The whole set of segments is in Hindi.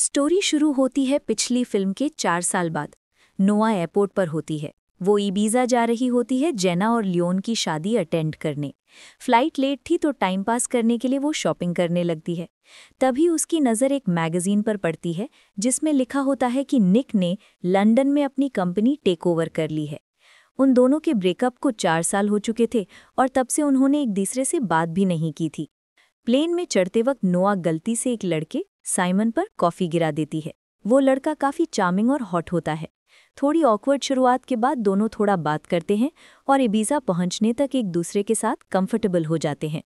स्टोरी शुरू होती है पिछली फिल्म के 4 साल बाद। नोआ एयरपोर्ट पर होती है। वो इबीजा जा रही होती है जेना और लियोन की शादी अटेंड करने। फ्लाइट लेट थी तो टाइम पास करने के लिए वो शॉपिंग करने लगती है। तभी उसकी नज़र एक मैगजीन पर पड़ती है जिसमें लिखा होता है कि निक ने लंदन में अपनी कंपनी टेक ओवर कर ली है। उन दोनों के ब्रेकअप को 4 साल हो चुके थे और तब से उन्होंने एक दूसरे से बात भी नहीं की थी। प्लेन में चढ़ते वक्त नोआ गलती से एक लड़के साइमन पर कॉफ़ी गिरा देती है। वो लड़का काफ़ी चार्मिंग और हॉट होता है। थोड़ी ऑकवर्ड शुरुआत के बाद दोनों थोड़ा बात करते हैं और इबीजा पहुंचने तक एक दूसरे के साथ कंफर्टेबल हो जाते हैं।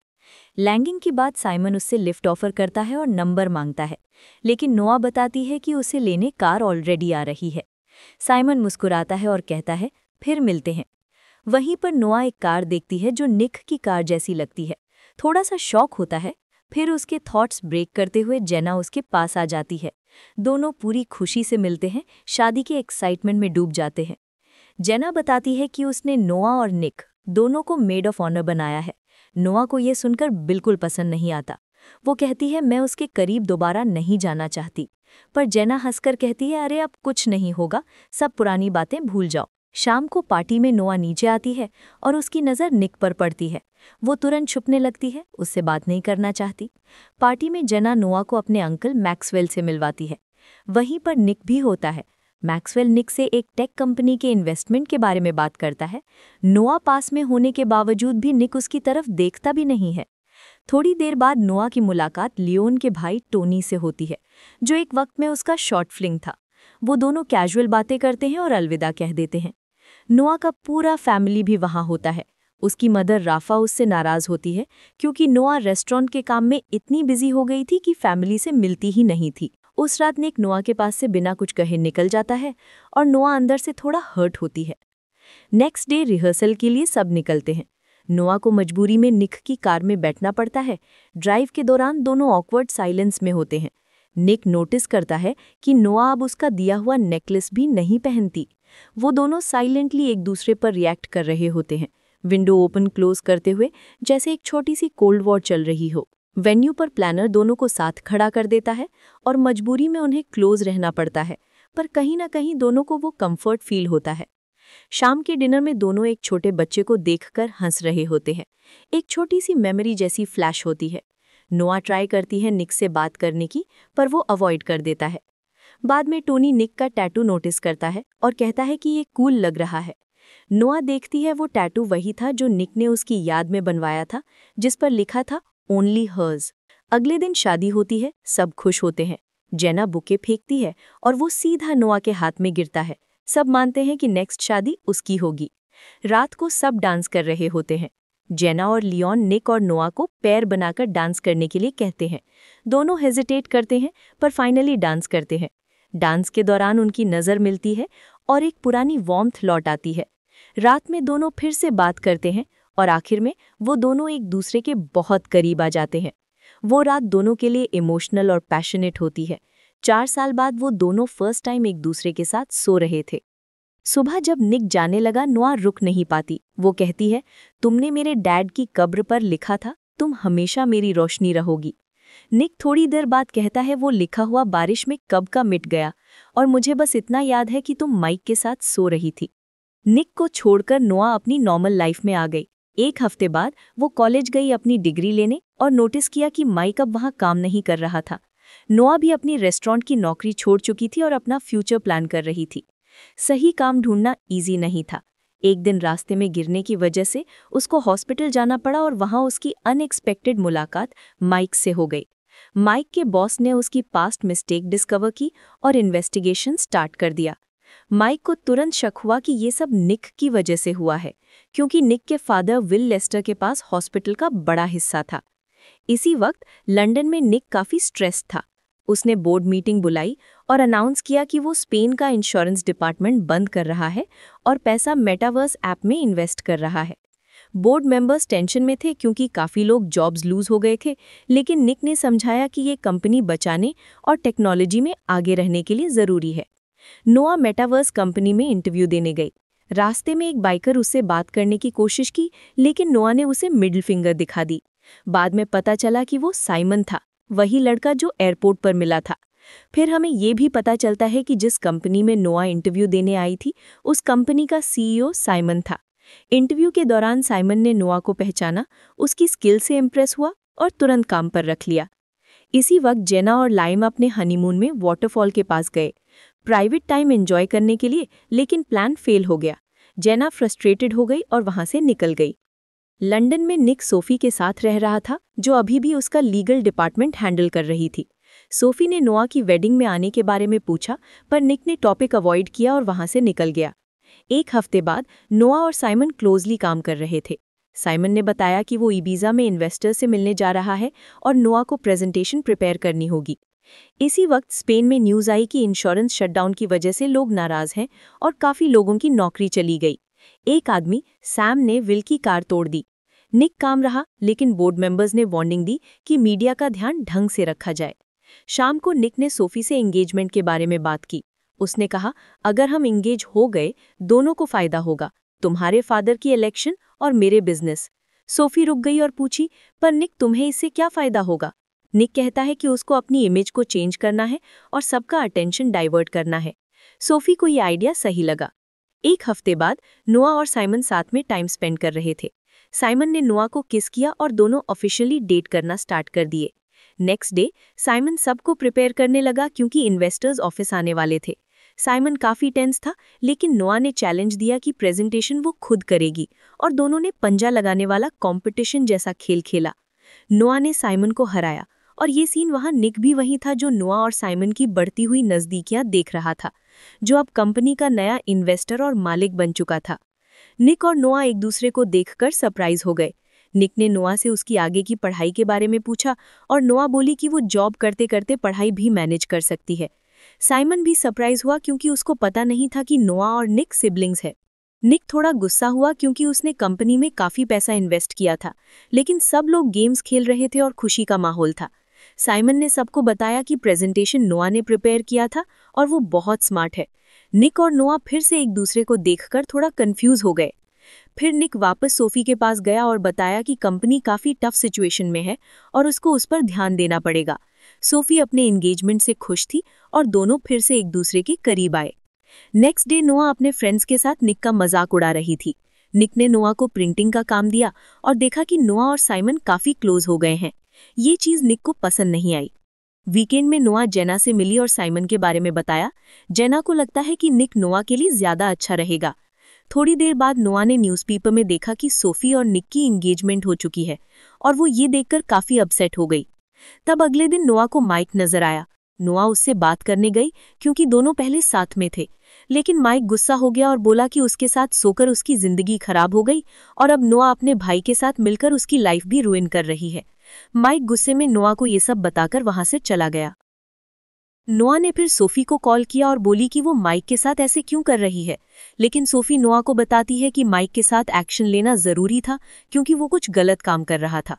लैंडिंग के बाद साइमन उससे लिफ्ट ऑफर करता है और नंबर मांगता है, लेकिन नोआ बताती है कि उसे लेने कार ऑलरेडी आ रही है। साइमन मुस्कुराता है और कहता है फिर मिलते हैं। वहीं पर नोआ एक कार देखती है जो निक की कार जैसी लगती है। थोड़ा सा शॉक होता है, फिर उसके थॉट्स ब्रेक करते हुए जेना उसके पास आ जाती है। दोनों पूरी खुशी से मिलते हैं, शादी के एक्साइटमेंट में डूब जाते हैं। जेना बताती है कि उसने नोआ और निक दोनों को मेड ऑफ ऑनर बनाया है। नोआ को ये सुनकर बिल्कुल पसंद नहीं आता। वो कहती है मैं उसके करीब दोबारा नहीं जाना चाहती, पर जेना हंसकर कहती है अरे अब कुछ नहीं होगा, सब पुरानी बातें भूल जाओ। शाम को पार्टी में नोआ नीचे आती है और उसकी नज़र निक पर पड़ती है। वो तुरंत छुपने लगती है, उससे बात नहीं करना चाहती। पार्टी में जेना नोआ को अपने अंकल मैक्सवेल से मिलवाती है। वहीं पर निक भी होता है। मैक्सवेल निक से एक टेक कंपनी के इन्वेस्टमेंट के बारे में बात करता है। नोआ पास में होने के बावजूद भी निक उसकी तरफ देखता भी नहीं है। थोड़ी देर बाद नोआ की मुलाकात लियोन के भाई टोनी से होती है, जो एक वक्त में उसका शॉर्ट फ्लिंग था। वो दोनों कैजुअल बातें करते हैं और अलविदा कह देते हैं। नोआ का पूरा फैमिली भी वहाँ होता है। उसकी मदर राफा उससे नाराज़ होती है क्योंकि नोआ रेस्टोरेंट के काम में इतनी बिजी हो गई थी कि फैमिली से मिलती ही नहीं थी। उस रात निक नोआ के पास से बिना कुछ कहे निकल जाता है और नोआ अंदर से थोड़ा हर्ट होती है। नेक्स्ट डे रिहर्सल के लिए सब निकलते हैं। नोआ को मजबूरी में निक की कार में बैठना पड़ता है। ड्राइव के दौरान दोनों ऑकवर्ड साइलेंस में होते हैं। निक नोटिस करता है कि नोआ अब उसका दिया हुआ नेकलेस भी नहीं पहनती। वो दोनों साइलेंटली एक दूसरे पर रिएक्ट कर रहे होते हैं, विंडो ओपन क्लोज करते हुए, जैसे एक छोटी सी कोल्ड वॉर चल रही हो। वेन्यू पर प्लानर दोनों को साथ खड़ा कर देता है और मजबूरी में उन्हें क्लोज रहना पड़ता है, पर कहीं ना कहीं दोनों को वो कंफर्ट फील होता है। शाम के डिनर में दोनों एक छोटे बच्चे को देखकर हंस रहे होते हैं। एक छोटी सी मेमोरी जैसी फ्लैश होती है। नोआ ट्राई करती है निक से बात करने की, पर वो अवॉइड कर देता है। बाद में टोनी निक का टैटू नोटिस करता है और कहता है कि ये कूल लग रहा है। नोआ देखती है वो टैटू वही था जो निक ने उसकी याद में बनवाया था, जिस पर लिखा था ओनली हर्स। अगले दिन शादी होती है, सब खुश होते हैं। जेना बुके फेंकती है और वो सीधा नोआ के हाथ में गिरता है। सब मानते हैं कि नेक्स्ट शादी उसकी होगी। रात को सब डांस कर रहे होते हैं। जेना और लियोन निक और नोआ को पैर बनाकर डांस करने के लिए कहते हैं। दोनों हेजिटेट करते हैं, पर फाइनली डांस करते हैं। डांस के दौरान उनकी नज़र मिलती है और एक पुरानी वार्मथ लौट आती है। रात में दोनों फिर से बात करते हैं और आखिर में वो दोनों एक दूसरे के बहुत करीब आ जाते हैं। वो रात दोनों के लिए इमोशनल और पैशनेट होती है। 4 साल बाद वो दोनों फर्स्ट टाइम एक दूसरे के साथ सो रहे थे। सुबह जब निक जाने लगा, नोआ रुक नहीं पाती। वो कहती है तुमने मेरे डैड की कब्र पर लिखा था तुम हमेशा मेरी रोशनी रहोगी। निक थोड़ी देर बाद कहता है वो लिखा हुआ बारिश में कब का मिट गया और मुझे बस इतना याद है कि तुम माइक के साथ सो रही थी। निक को छोड़कर नोआ अपनी नॉर्मल लाइफ में आ गई। एक हफ्ते बाद वो कॉलेज गई अपनी डिग्री लेने और नोटिस किया कि माइक अब वहाँ काम नहीं कर रहा था। नोआ भी अपनी रेस्टोरेंट की नौकरी छोड़ चुकी थी और अपना फ्यूचर प्लान कर रही थी। सही काम ढूंढना ईजी नहीं था। एक दिन रास्ते में गिरने की वजह से उसको हॉस्पिटल जाना पड़ा और वहाँ उसकी अनएक्सपेक्टेड मुलाकात माइक से हो गई। माइक के बॉस ने उसकी पास्ट मिस्टेक डिस्कवर की और इन्वेस्टिगेशन स्टार्ट कर दिया। माइक को तुरंत शक हुआ कि ये सब निक की वजह से हुआ है, क्योंकि निक के फादर विल लेस्टर के पास हॉस्पिटल का बड़ा हिस्सा था। इसी वक्त लंदन में निक काफ़ी स्ट्रेस था। उसने बोर्ड मीटिंग बुलाई और अनाउंस किया कि वो स्पेन का इंश्योरेंस डिपार्टमेंट बंद कर रहा है और पैसा मेटावर्स ऐप में इन्वेस्ट कर रहा है। बोर्ड मेंबर्स टेंशन में थे क्योंकि काफ़ी लोग जॉब्स लूज हो गए थे, लेकिन निक ने समझाया कि ये कंपनी बचाने और टेक्नोलॉजी में आगे रहने के लिए ज़रूरी है। नोआ मेटावर्स कंपनी में इंटरव्यू देने गई। रास्ते में एक बाइकर उससे बात करने की कोशिश की, लेकिन नोआ ने उसे मिडिल फिंगर दिखा दी। बाद में पता चला कि वो साइमन था, वही लड़का जो एयरपोर्ट पर मिला था। फिर हमें ये भी पता चलता है कि जिस कंपनी में नोआ इंटरव्यू देने आई थी उस कंपनी का सीईओ साइमन था। इंटरव्यू के दौरान साइमन ने नोआ को पहचाना, उसकी स्किल से इम्प्रेस हुआ और तुरंत काम पर रख लिया। इसी वक्त जेना और लाइम अपने हनीमून में वाटरफॉल के पास गए, प्राइवेट टाइम एंजॉय करने के लिए, लेकिन प्लान फेल हो गया। जेना फ्रस्ट्रेटेड हो गई और वहां से निकल गई। लंदन में निक सोफी के साथ रह रहा था, जो अभी भी उसका लीगल डिपार्टमेंट हैंडल कर रही थी। सोफी ने नोआ की वेडिंग में आने के बारे में पूछा, पर निक ने टॉपिक अवॉइड किया और वहां से निकल गया। एक हफ्ते बाद नोआ और साइमन क्लोजली काम कर रहे थे। साइमन ने बताया कि वो इबीजा में इन्वेस्टर से मिलने जा रहा है और नोआ को प्रेजेंटेशन प्रिपेयर करनी होगी। इसी वक्त स्पेन में न्यूज़ आई कि इंश्योरेंस शटडाउन की वजह से लोग नाराज हैं और काफी लोगों की नौकरी चली गई। एक आदमी सैम ने विल की कार तोड़ दी। निक काम रहा, लेकिन बोर्ड मेंबर्स ने वार्निंग दी कि मीडिया का ध्यान ढंग से रखा जाए। शाम को निक ने सोफी से एंगेजमेंट के बारे में बात की। उसने कहा, अगर हम एंगेज हो गए दोनों को फायदा होगा, तुम्हारे फादर की इलेक्शन और मेरे बिजनेस। सोफी रुक गई और पूछी, पर निक तुम्हें इससे क्या फायदा होगा? निक कहता है कि उसको अपनी इमेज को चेंज करना है और सबका अटेंशन डाइवर्ट करना है। सोफी को ये आइडिया सही लगा। एक हफ्ते बाद नोआ और साइमन साथ में टाइम स्पेंड कर रहे थे। साइमन ने नोआ को किस किया और दोनों ऑफिशियली डेट करना स्टार्ट कर दिए। नेक्स्ट डे साइमन सबको प्रिपेयर करने लगा क्योंकि इन्वेस्टर्स ऑफिस आने वाले थे। साइमन काफी टेंस था, लेकिन नोआ ने चैलेंज दिया कि प्रेजेंटेशन वो खुद करेगी और दोनों ने पंजा लगाने वाला कंपटीशन जैसा खेल खेला। नोआ ने साइमन को हराया और ये सीन वहां निक भी वही था, जो नोआ और साइमन की बढ़ती हुई नजदीकियां देख रहा था, जो अब कंपनी का नया इन्वेस्टर और मालिक बन चुका था। निक और नोआ एक दूसरे को देखकर सरप्राइज हो गए। निक ने नोआ से उसकी आगे की पढ़ाई के बारे में पूछा और नोआ बोली कि वो जॉब करते करते पढ़ाई भी मैनेज कर सकती है। साइमन भी सरप्राइज हुआ क्योंकि उसको पता नहीं था कि नोआ और निक सिबलिंग्स है। निक थोड़ा गुस्सा हुआ क्योंकि उसने कंपनी में काफी पैसा इन्वेस्ट किया था, लेकिन सब लोग गेम्स खेल रहे थे और खुशी का माहौल था। साइमन ने सबको बताया कि प्रेजेंटेशन नोआ ने प्रिपेयर किया था और वो बहुत स्मार्ट है। निक और नोआ फिर से एक दूसरे को देखकर थोड़ा कंफ्यूज हो गए। फिर निक वापस सोफी के पास गया और बताया कि कंपनी काफी टफ सिचुएशन में है और उसको उस पर ध्यान देना पड़ेगा। सोफी अपने एंगेजमेंट से खुश थी और दोनों फिर से एक दूसरे के करीब आए। नेक्स्ट डे नोआ अपने फ्रेंड्स के साथ निक का मजाक उड़ा रही थी। निक ने नोआ को प्रिंटिंग का काम दिया और देखा कि नोआ और साइमन काफी क्लोज हो गए हैं। ये चीज निक को पसंद नहीं आई। वीकेंड में नोआ जेना से मिली और साइमन के बारे में बताया। जेना को लगता है कि निक नोआ के लिए ज्यादा अच्छा रहेगा। थोड़ी देर बाद नोआ ने न्यूज़पेपर में देखा कि सोफी और निक की एंगेजमेंट हो चुकी है और वो ये देखकर काफी अपसेट हो गई। तब अगले दिन नोआ को माइक नजर आया। नोआ उससे बात करने गई क्योंकि दोनों पहले साथ में थे, लेकिन माइक गुस्सा हो गया और बोला कि उसके साथ सोकर उसकी जिंदगी खराब हो गई और अब नोआ अपने भाई के साथ मिलकर उसकी लाइफ भी रुइन कर रही है। माइक गुस्से में नोआ को ये सब बताकर वहां से चला गया। नोआ ने फिर सोफी को कॉल किया और बोली कि वो माइक के साथ ऐसे क्यों कर रही है, लेकिन सोफी नोआ को बताती है कि माइक के साथ एक्शन लेना जरूरी था क्योंकि वो कुछ गलत काम कर रहा था।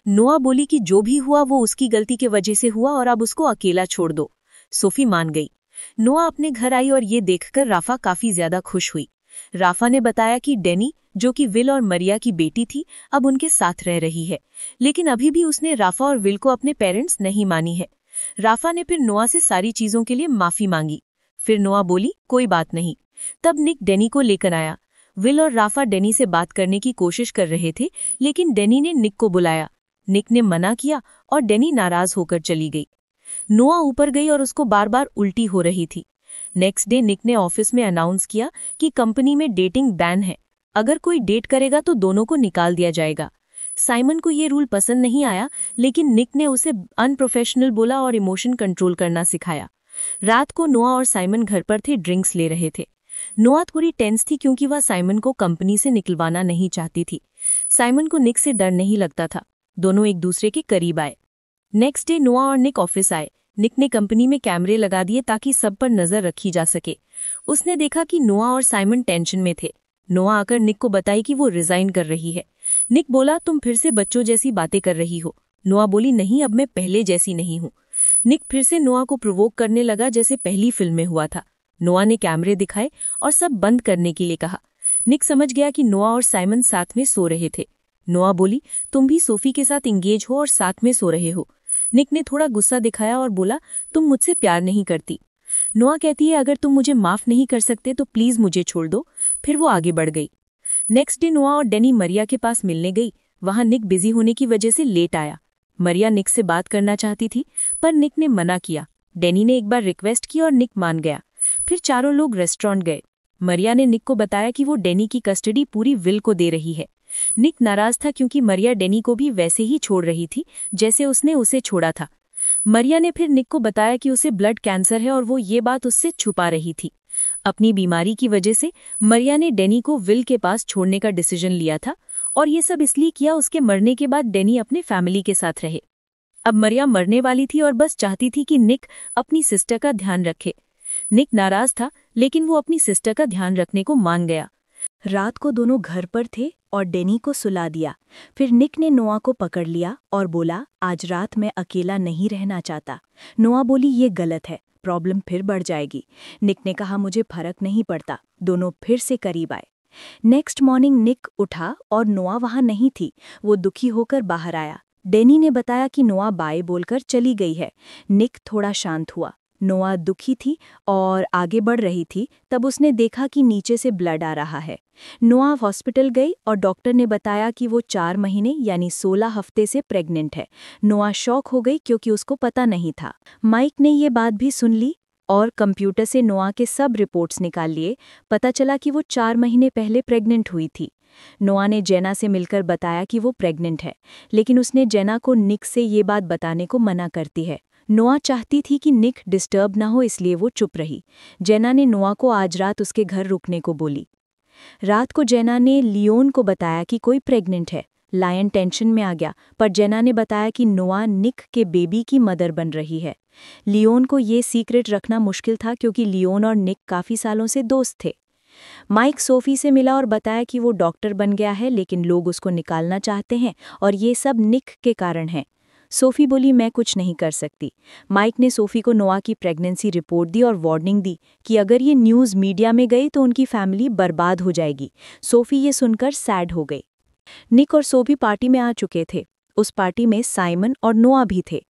नोआ बोली कि जो भी हुआ वो उसकी गलती के वजह से हुआ और अब उसको अकेला छोड़ दो। सोफी मान गई। नोआ अपने घर आई और ये देखकर राफा काफी ज्यादा खुश हुई। राफा ने बताया कि डेनी, जो कि विल और मरिया की बेटी थी, अब उनके साथ रह रही है, लेकिन अभी भी उसने राफा और विल को अपने पेरेंट्स नहीं मानी है। राफा ने फिर नोआ से सारी चीजों के लिए माफी मांगी। फिर नोआ बोली कोई बात नहीं। तब निक डेनी को लेकर आया। विल और राफा डेनी से बात करने की कोशिश कर रहे थे, लेकिन डेनी ने निक को बुलाया। निक ने मना किया और डेनी नाराज होकर चली गई। नोआ ऊपर गई और उसको बार बार उल्टी हो रही थी। नेक्स्ट डे निक ने ऑफिस में अनाउंस किया कि कंपनी में डेटिंग बैन है। अगर कोई डेट करेगा तो दोनों को निकाल दिया जाएगा। साइमन को ये रूल पसंद नहीं आया, लेकिन निक ने उसे अनप्रोफेशनल बोला और इमोशन कंट्रोल करना सिखाया। रात को नोआ और साइमन घर पर थे, ड्रिंक्स ले रहे थे। नोआ थोड़ी टेंस थी क्योंकि वह साइमन को कंपनी से निकलवाना नहीं चाहती थी। साइमन को निक से डर नहीं लगता था। दोनों एक दूसरे के करीब आए। नेक्स्ट डे नोआ और निक ऑफिस आए। निक ने कंपनी में कैमरे लगा दिए ताकि सब पर नजर रखी जा सके। उसने देखा कि नोआ और साइमन टेंशन में थे। नोआ आकर निक को बताई कि वो रिजाइन कर रही है। निक बोला तुम फिर से बच्चों जैसी बातें कर रही हो। नोआ बोली नहीं, अब मैं पहले जैसी नहीं हूँ। निक फिर से नोआ को प्रोवोक करने लगा जैसे पहली फिल्म में हुआ था। नोआ ने कैमरे दिखाए और सब बंद करने के लिए कहा। निक समझ गया कि नोआ और साइमन साथ में सो रहे थे। नोआ बोली तुम भी सोफी के साथ इंगेज हो और साथ में सो रहे हो। निक ने थोड़ा गुस्सा दिखाया और बोला, तुम मुझसे प्यार नहीं करती। नोआ कहती है, अगर तुम मुझे माफ नहीं कर सकते तो प्लीज मुझे छोड़ दो। फिर वो आगे बढ़ गई। नेक्स्ट डे नोआ और डेनी मरिया के पास मिलने गई। वहां निक बिजी होने की वजह से लेट आया। मरिया निक से बात करना चाहती थी, पर निक ने मना किया। डेनी ने एक बार रिक्वेस्ट की और निक मान गया। फिर चारों लोग रेस्टोरेंट गए। मरिया ने निक को बताया कि वो डेनी की कस्टडी पूरी विल को दे रही है। निक नाराज था क्योंकि मरिया डेनी को भी वैसे ही छोड़ रही थी जैसे उसने उसे छोड़ा था। मरिया ने फिर निक को बताया कि उसे ब्लड कैंसर है और वो ये बात उससे छुपा रही थी। अपनी बीमारी की वजह से मरिया ने डेनी को विल के पास छोड़ने का डिसीजन लिया था, और ये सब इसलिए किया उसके मरने के बाद डेनी अपने फैमिली के साथ रहे। अब मरिया मरने वाली थी और बस चाहती थी कि निक अपनी सिस्टर का ध्यान रखे। निक नाराज था, लेकिन वो अपनी सिस्टर का ध्यान रखने को मान गया। रात को दोनों घर पर थे और डेनी को सुला दिया। फिर निक ने नोआ को पकड़ लिया और बोला, आज रात मैं अकेला नहीं रहना चाहता। नोआ बोली, ये गलत है, प्रॉब्लम फिर बढ़ जाएगी। निक ने कहा, मुझे फर्क नहीं पड़ता। दोनों फिर से करीब आए। नेक्स्ट मॉर्निंग निक उठा और नोआ वहां नहीं थी। वो दुखी होकर बाहर आया। डेनी ने बताया कि नोआ बाय बोलकर चली गई है। निक थोड़ा शांत हुआ। नोआ दुखी थी और आगे बढ़ रही थी, तब उसने देखा कि नीचे से ब्लड आ रहा है। नोआ हॉस्पिटल गई और डॉक्टर ने बताया कि वो 4 महीने यानी 16 हफ्ते से प्रेग्नेंट है। नोआ शॉक हो गई क्योंकि उसको पता नहीं था। माइक ने ये बात भी सुन ली और कंप्यूटर से नोआ के सब रिपोर्ट्स निकाल लिए। पता चला कि वो 4 महीने पहले प्रेग्नेंट हुई थी। नोआ ने जेना से मिलकर बताया कि वो प्रेग्नेंट है, लेकिन उसने जेना को निक से ये बात बताने को मना करती है। नोआ चाहती थी कि निक डिस्टर्ब ना हो, इसलिए वो चुप रही। जेना ने नोआ को आज रात उसके घर रुकने को बोली। रात को जेना ने लियोन को बताया कि कोई प्रेग्नेंट है। लायन टेंशन में आ गया, पर जेना ने बताया कि नोआ निक के बेबी की मदर बन रही है। लियोन को ये सीक्रेट रखना मुश्किल था क्योंकि लियोन और निक काफ़ी सालों से दोस्त थे। माइक सोफी से मिला और बताया कि वो डॉक्टर बन गया है, लेकिन लोग उसको निकालना चाहते हैं और ये सब निक के कारण है। सोफी बोली, मैं कुछ नहीं कर सकती। माइक ने सोफी को नोआ की प्रेगनेंसी रिपोर्ट दी और वार्निंग दी कि अगर ये न्यूज़ मीडिया में गई तो उनकी फैमिली बर्बाद हो जाएगी। सोफी ये सुनकर सैड हो गई। निक और सोफी पार्टी में आ चुके थे। उस पार्टी में साइमन और नोआ भी थे।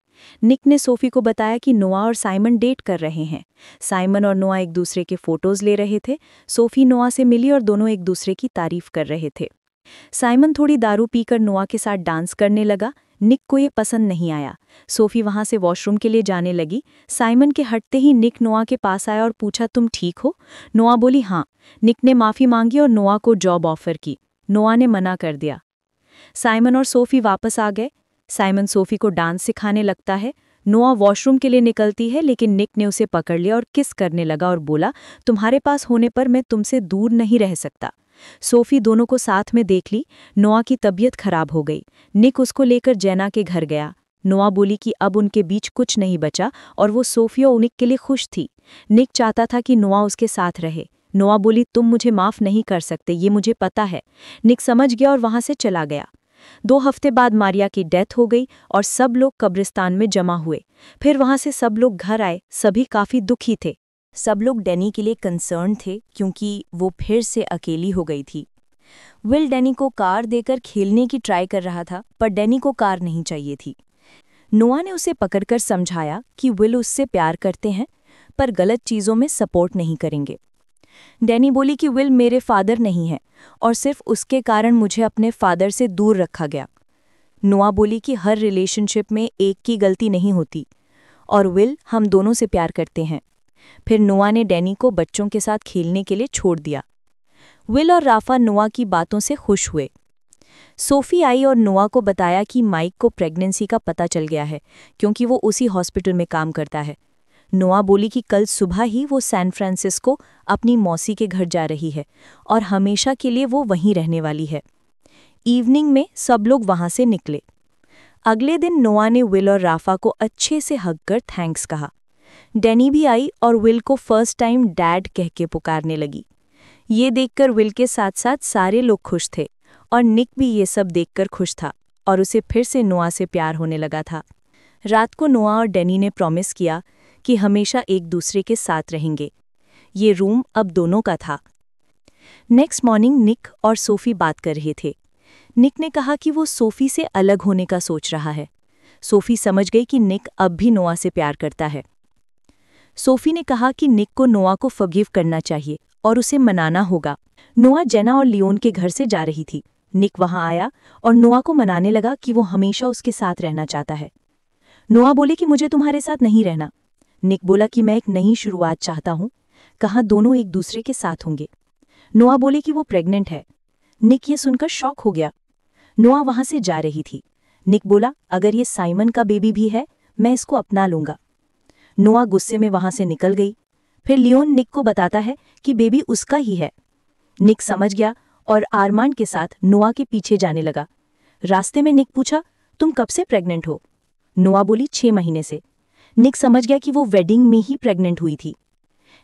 निक ने सोफी को बताया कि नोआ और साइमन डेट कर रहे हैं। साइमन और नोआ एक दूसरे के फोटोज ले रहे थे। सोफी नोआ से मिली और दोनों एक दूसरे की तारीफ कर रहे थे। साइमन थोड़ी दारू पीकर नोआ के साथ डांस करने लगा। निक को ये पसंद नहीं आया। सोफी वहां से वॉशरूम के लिए जाने लगी। साइमन के हटते ही निक नोआ के पास आया और पूछा, तुम ठीक हो? नोआ बोली, हाँ। निक ने माफ़ी मांगी और नोआ को जॉब ऑफर की। नोआ ने मना कर दिया। साइमन और सोफी वापस आ गए। साइमन सोफी को डांस सिखाने लगता है। नोआ वॉशरूम के लिए निकलती है, लेकिन निक ने उसे पकड़ लिया और किस करने लगा और बोला, तुम्हारे पास होने पर मैं तुमसे दूर नहीं रह सकता। सोफी दोनों को साथ में देख ली। नोआ की तबीयत खराब हो गई। निक उसको लेकर जेना के घर गया। नोआ बोली कि अब उनके बीच कुछ नहीं बचा और वो सोफी और निक के लिए खुश थी। निक चाहता था कि नोआ उसके साथ रहे। नोआ बोली, तुम मुझे माफ़ नहीं कर सकते, ये मुझे पता है। निक समझ गया और वहां से चला गया। 2 हफ्ते बाद मारिया की डेथ हो गई और सब लोग कब्रिस्तान में जमा हुए। फिर वहां से सब लोग घर आए। सभी काफ़ी दुखी थे। सब लोग डेनी के लिए कंसर्न थे क्योंकि वो फिर से अकेली हो गई थी। विल डेनी को कार देकर खेलने की ट्राई कर रहा था, पर डेनी को कार नहीं चाहिए थी। नोआ ने उसे पकड़कर समझाया कि विल उससे प्यार करते हैं, पर गलत चीज़ों में सपोर्ट नहीं करेंगे। डेनी बोली कि विल मेरे फादर नहीं है और सिर्फ उसके कारण मुझे अपने फादर से दूर रखा गया। नोआ बोली कि हर रिलेशनशिप में एक की गलती नहीं होती और विल हम दोनों से प्यार करते हैं। फिर नोआ ने डेनी को बच्चों के साथ खेलने के लिए छोड़ दिया। विल और राफा नोआ की बातों से खुश हुए। सोफी आई और नोआ को बताया कि माइक को प्रेगनेंसी का पता चल गया है क्योंकि वो उसी हॉस्पिटल में काम करता है। नोआ बोली कि कल सुबह ही वो सैन फ्रांसिस्को अपनी मौसी के घर जा रही है और हमेशा के लिए वो वहीं रहने वाली है। इवनिंग में सब लोग वहां से निकले। अगले दिन नोआ ने विल और राफा को अच्छे से हग कर थैंक्स कहा। डेनी भी आई और विल को फर्स्ट टाइम डैड कह के पुकारने लगी। ये देखकर विल के साथ साथ सारे लोग खुश थे और निक भी ये सब देखकर खुश था और उसे फिर से नोआ से प्यार होने लगा था। रात को नोआ और डेनी ने प्रॉमिस किया कि हमेशा एक दूसरे के साथ रहेंगे। ये रूम अब दोनों का था। नेक्स्ट मॉर्निंग निक और सोफी बात कर रहे थे। निक ने कहा कि वो सोफी से अलग होने का सोच रहा है। सोफी समझ गई कि निक अब भी नोआ से प्यार करता है। सोफी ने कहा कि निक को नोआ को फॉरगिव करना चाहिए और उसे मनाना होगा। नोआ जेना और लियोन के घर से जा रही थी। निक वहां आया और नोआ को मनाने लगा कि वो हमेशा उसके साथ रहना चाहता है। नोआ बोले कि मुझे तुम्हारे साथ नहीं रहना। निक बोला कि मैं एक नई शुरुआत चाहता हूं। कहा दोनों एक दूसरे के साथ होंगे। नोआ बोले कि वो प्रेग्नेंट है। निक ये सुनकर शॉक हो गया। नोआ वहां से जा रही थी। निक बोला अगर ये साइमन का बेबी भी है मैं इसको अपना लूंगा। नोआ गुस्से में वहां से निकल गई। फिर लियोन निक को बताता है कि बेबी उसका ही है। निक समझ गया और आरमांड के साथ नोआ के पीछे जाने लगा। रास्ते में निक पूछा तुम कब से प्रेग्नेंट हो? नोआ बोली 6 महीने से। निक समझ गया कि वो वेडिंग में ही प्रेग्नेंट हुई थी।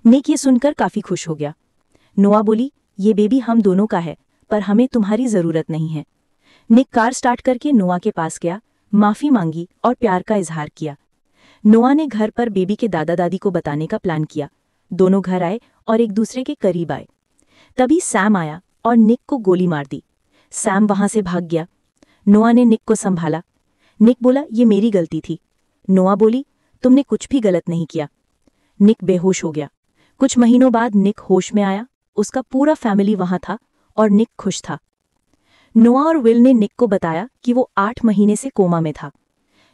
निक ये सुनकर काफी खुश हो गया। नोआ बोली ये बेबी हम दोनों का है पर हमें तुम्हारी जरूरत नहीं है। निक कार स्टार्ट करके नोआ के पास गया, माफी मांगी और प्यार का इजहार किया। नोआ ने घर पर बेबी के दादा दादी को बताने का प्लान किया। दोनों घर आए और एक दूसरे के करीब आए। तभी सैम आया और निक को गोली मार दी। सैम वहां से भाग गया। नोआ ने निक को संभाला। निक बोला ये मेरी गलती थी। नोआ बोली तुमने कुछ भी गलत नहीं किया। निक बेहोश हो गया। कुछ महीनों बाद निक होश में आया। उसका पूरा फैमिली वहां था और निक खुश था। नोआ और विल ने निक को बताया कि वो 8 महीने से कोमा में था।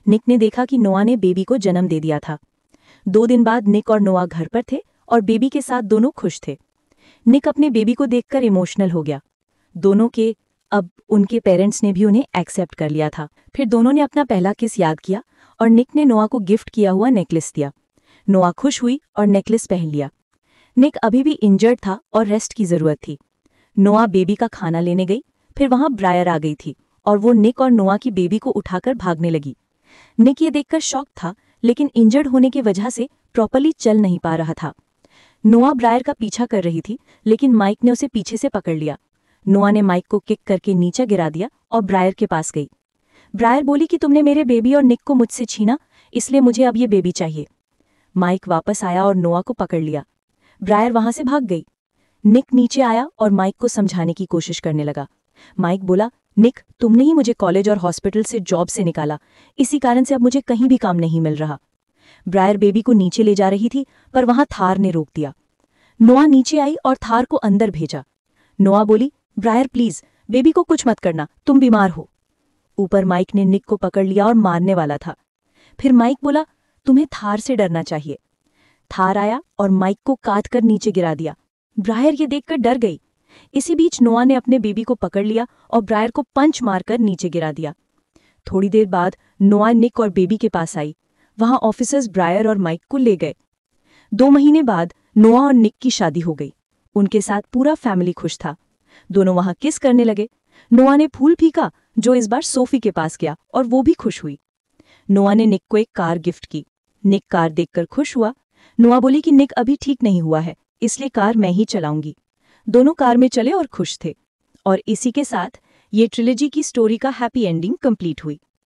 निक ने देखा कि नोआ ने बेबी को जन्म दे दिया था। 2 दिन बाद निक और नोआ घर पर थे और बेबी के साथ दोनों खुश थे। निक अपने बेबी को देखकर इमोशनल हो गया। दोनों के अब उनके पेरेंट्स ने भी उन्हें एक्सेप्ट कर लिया था। फिर दोनों ने अपना पहला किस याद किया और निक ने नोआ को गिफ्ट किया हुआ नेकलेस दिया। नोआ खुश हुई और नेकलेस पहन लिया। निक अभी भी इंजर्ड था और रेस्ट की जरूरत थी। नोआ बेबी का खाना लेने गई। फिर वहां ब्रायर आ गई थी और वो निक और नोआ की बेबी को उठाकर भागने लगी। निक ये देखकर शॉक था लेकिन इंजर्ड होने की वजह से प्रॉपर्ली चल नहीं पा रहा था। नोआ ब्रायर का पीछा कर रही थी लेकिन माइक ने उसे पीछे से पकड़ लिया। नोआ ने माइक को किक करके नीचे गिरा दिया और ब्रायर के पास गई। ब्रायर बोली कि तुमने मेरे बेबी और निक को मुझसे छीना, इसलिए मुझे अब ये बेबी चाहिए। माइक वापस आया और नोआ को पकड़ लिया। ब्रायर वहां से भाग गई। निक नीचे आया और माइक को समझाने की कोशिश करने लगा। माइक बोला निक तुमने ही मुझे कॉलेज और हॉस्पिटल से जॉब से निकाला, इसी कारण से अब मुझे कहीं भी काम नहीं मिल रहा। ब्रायर बेबी को नीचे ले जा रही थी पर वहां थार ने रोक दिया। नोआ नीचे आई और थार को अंदर भेजा। नोआ बोली ब्रायर प्लीज बेबी को कुछ मत करना, तुम बीमार हो। ऊपर माइक ने निक को पकड़ लिया और मारने वाला था। फिर माइक बोला तुम्हें थार से डरना चाहिए। थार आया और माइक को काट कर नीचे गिरा दिया। ब्रायर ये देखकर डर गई। इसी बीच नोआ ने अपने बेबी को पकड़ लिया और ब्रायर को पंच मारकर नीचे गिरा दिया। थोड़ी देर बाद नोआ निक और बेबी के पास आई। वहां ऑफिसर्स ब्रायर और माइक को ले गए। 2 महीने बाद नोआ और निक की शादी हो गई। उनके साथ पूरा फैमिली खुश था। दोनों वहां किस करने लगे। नोआ ने फूल फेंका जो इस बार सोफी के पास गया और वो भी खुश हुई। नोआ ने निक को एक कार गिफ्ट की। निक कार देखकर खुश हुआ। नोआ बोली कि निक अभी ठीक नहीं हुआ है, इसलिए कार मैं ही चलाऊंगी। दोनों कार में चले और खुश थे। और इसी के साथ ये ट्रिलॉजी की स्टोरी का हैप्पी एंडिंग कंप्लीट हुई।